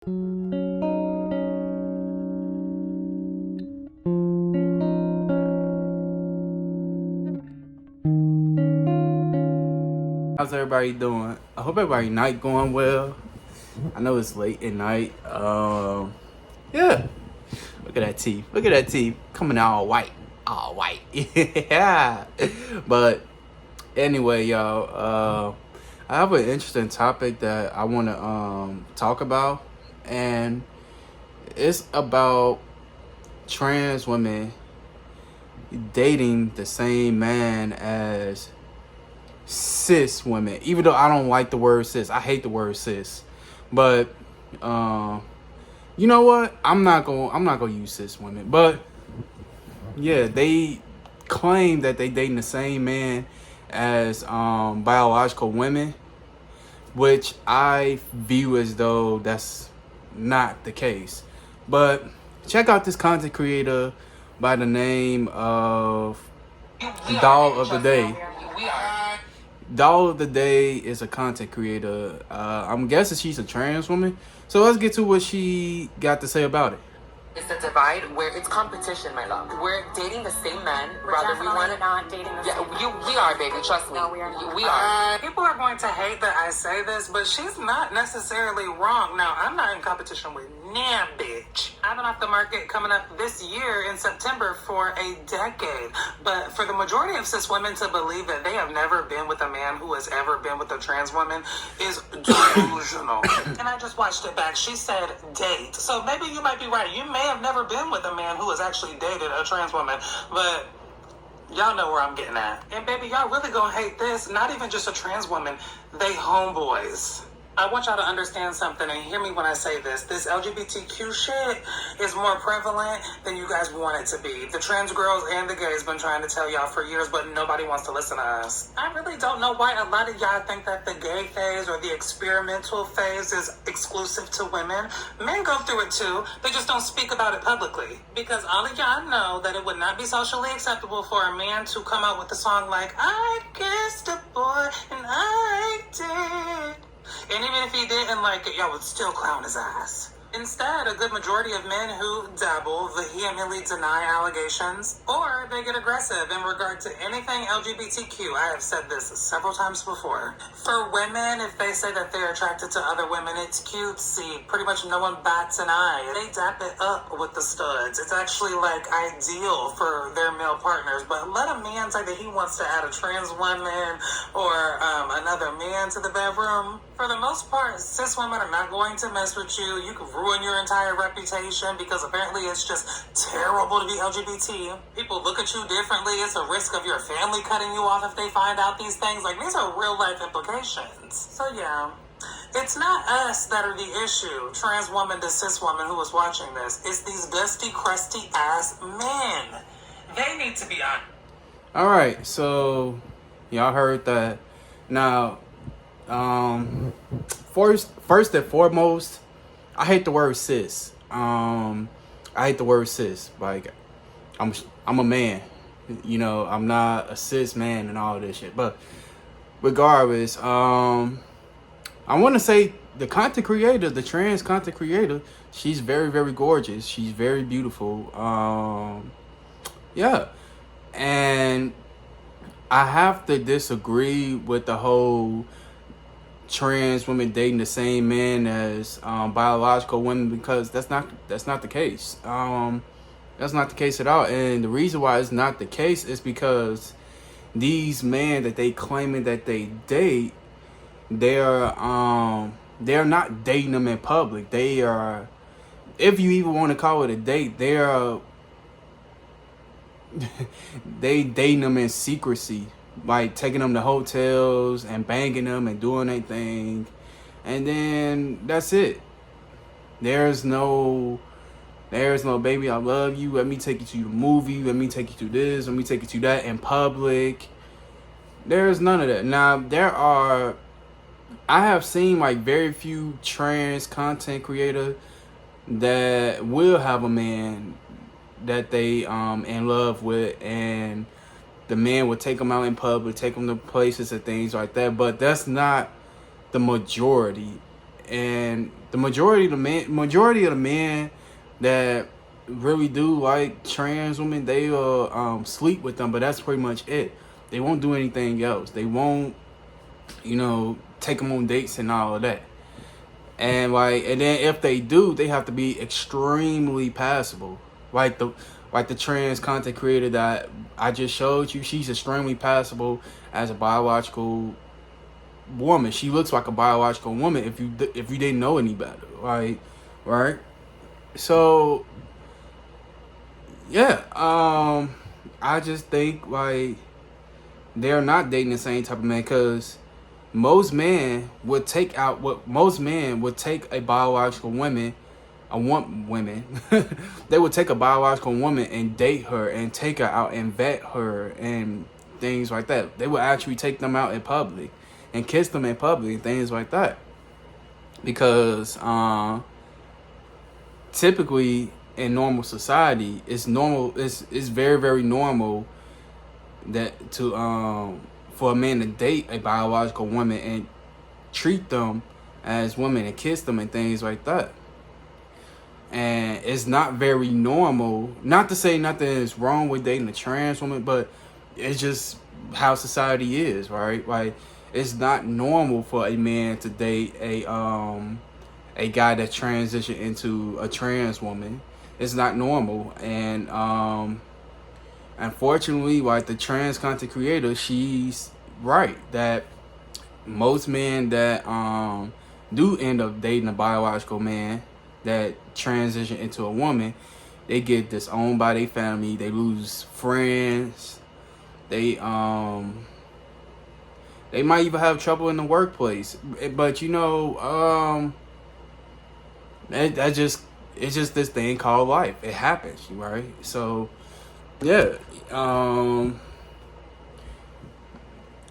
How's everybody doing? I hope everybody's night going well. I know it's late at night. Yeah. Look at that teeth. Look at that teeth coming out all white. All white. Yeah. But anyway, y'all, I have an interesting topic that I want to talk about, and it's about trans women dating the same man as cis women. Even though I don't like the word cis, I hate the word cis. But you know what? I'm not gonna use cis women. But yeah, they claim that they dating the same man as biological women, which I view as though that's not the case. But check out this content creator by the name of Doll of the Day. Doll of the Day is a content creator. I'm guessing she's a trans woman. So let's get to what she got to say about it. It's a divide where it's competition, my love. We're dating the same man. We're definitely not dating the same man. We are, baby. Trust me. No, we are not. We are. People are going to hate that I say this, but she's not necessarily wrong. Now, I'm not in competition with nah, bitch. I've been off the market coming up this year in September for a decade. But for the majority of cis women to believe that they have never been with a man who has ever been with a trans woman is delusional. And I just watched it back. She said date. So maybe you might be right. You may have never been with a man who has actually dated a trans woman, but y'all know where I'm getting at. And baby, y'all really gonna hate this. Not even just a trans woman, they homeboys. I want y'all to understand something and hear me when I say this. This LGBTQ shit is more prevalent than you guys want it to be. The trans girls and the gays been trying to tell y'all for years, but nobody wants to listen to us. I really don't know why a lot of y'all think that the gay phase or the experimental phase is exclusive to women. Men go through it too. They just don't speak about it publicly. Because all of y'all know that it would not be socially acceptable for a man to come out with a song like, I kissed a boy and I did. And even if he didn't like it, y'all would still clown his ass. Instead, a good majority of men who dabble vehemently deny allegations, or they get aggressive in regard to anything LGBTQ. I have said this several times before. For women, if they say that they're attracted to other women, it's cutesy. Pretty much no one bats an eye. They dap it up with the studs. It's actually like ideal for their male partners. But let a man say that he wants to add a trans woman or another man to the bedroom. For the most part, cis women are not going to mess with you. You can ruin your entire reputation because apparently it's just terrible to be LGBT. People look at you differently. It's a risk of your family cutting you off if they find out these things. Like, these are real life implications. So yeah, it's not us that are the issue, trans woman to cis woman who is watching this. It's these dusty, crusty ass men. They need to be on. All right, so y'all heard that. Now, first and foremost, I hate the word cis. I hate the word cis. Like, I'm a man, you know. I'm not a cis man and all this shit. But regardless, I want to say the content creator, the trans content creator, she's very, very gorgeous. She's very beautiful. Yeah, and I have to disagree with the whole trans women dating the same man as biological women, because that's not the case. That's not the case at all. And the reason why it's not the case is because these men that they claiming that they date, they're not dating them in public. They are, if you even want to call it a date, they dating them in secrecy. Like taking them to hotels and banging them and doing their thing, and then that's it. There's no baby, I love you, let me take you to the movie, let me take you to this, let me take you to that in public. There's none of that. Now I have seen like very few trans content creators that will have a man that they in love with, and the man would take them out in public, take them to places and things like that. But that's not the majority. And The majority of the men that really do like trans women, they will sleep with them, but that's pretty much it. They won't do anything else. They won't, take them on dates and all of that. And then if they do, they have to be extremely passable. Like the trans content creator that I just showed you, she's extremely passable as a biological woman. She looks like a biological woman if you didn't know any better, right? So yeah, I just think like they're not dating the same type of man, because most men would take a biological woman, they would take a biological woman and date her and take her out and vet her and things like that. They would actually take them out in public and kiss them in public and things like that, because typically in normal society, it's very, very normal that for a man to date a biological woman and treat them as women and kiss them and things like that. And it's not very normal. Not to say nothing is wrong with dating a trans woman, but it's just how society is, right? Like, it's not normal for a man to date a guy that transitioned into a trans woman. It's not normal. And unfortunately, like the trans content creator, she's right that most men that do end up dating a biological man that transition into a woman, they get disowned by their family. They lose friends. They might even have trouble in the workplace. But it's just this thing called life. It happens, right? So yeah,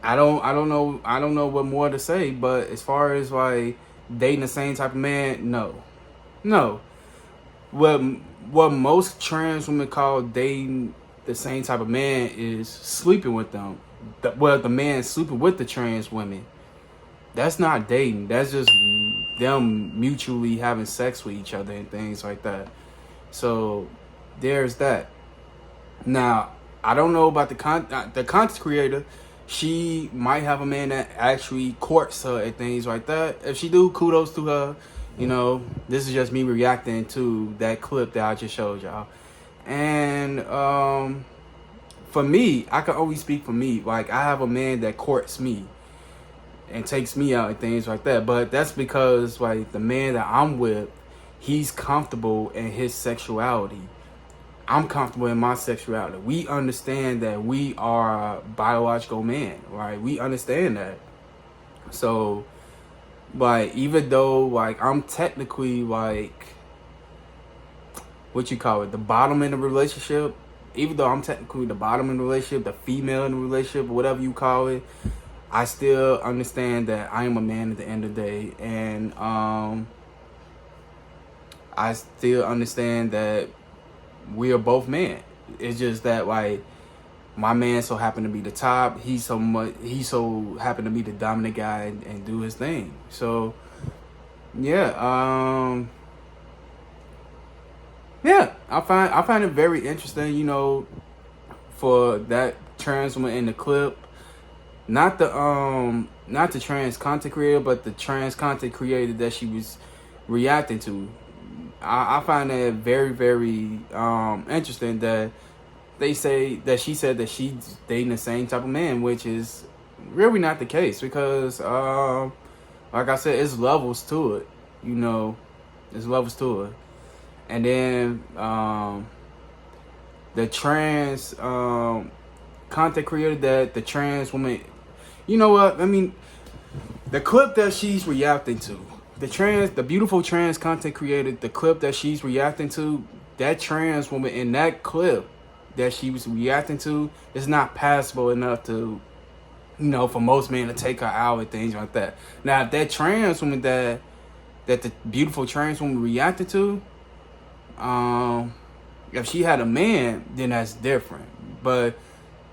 I don't know what more to say. But as far as like dating the same type of man, no. What most trans women call dating the same type of man is sleeping with them. The man sleeping with the trans women. That's not dating. That's just them mutually having sex with each other and things like that. So there's that. Now, I don't know about the content creator. She might have a man that actually courts her and things like that. If she do, kudos to her. This is just me reacting to that clip that I just showed y'all. And for me, I can only speak for me. Like, I have a man that courts me and takes me out and things like that. But that's because like the man that I'm with, he's comfortable in his sexuality. I'm comfortable in my sexuality. We understand that we are biological men, right? We understand that. So, like, even though like I'm technically like, what you call it, the bottom in the relationship, even though I'm technically the bottom in the relationship, the female in the relationship, whatever you call it, I still understand that I am a man at the end of the day. And I still understand that we are both men. It's just that like my man so happened to be the top. He so happened to be the dominant guy and do his thing. So yeah, I find it very interesting, for that trans woman in the clip. Not the trans content creator, but the trans content creator that she was reacting to. I find that very, very interesting that she said that she's dating the same type of man, which is really not the case, because like I said, it's levels to it. There's levels to it. And then the trans content creator that the trans woman, you know what? I mean, the clip that she's reacting to, the beautiful trans content creator, the clip that she's reacting to, that trans woman in that clip that she was reacting to is not passable enough to, for most men to take her out and things like that. Now, if that trans woman that the beautiful trans woman reacted to, if she had a man, then that's different. But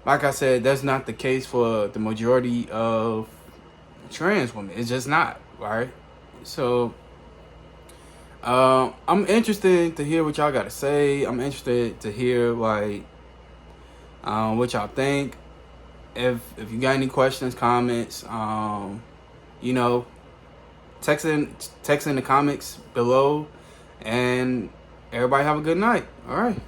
like I said, that's not the case for the majority of trans women. It's just not, right? So I'm interested to hear what y'all got to say. I'm interested to hear like what y'all think. If you got any questions, comments, you know, text in the comments below. And everybody have a good night. All right.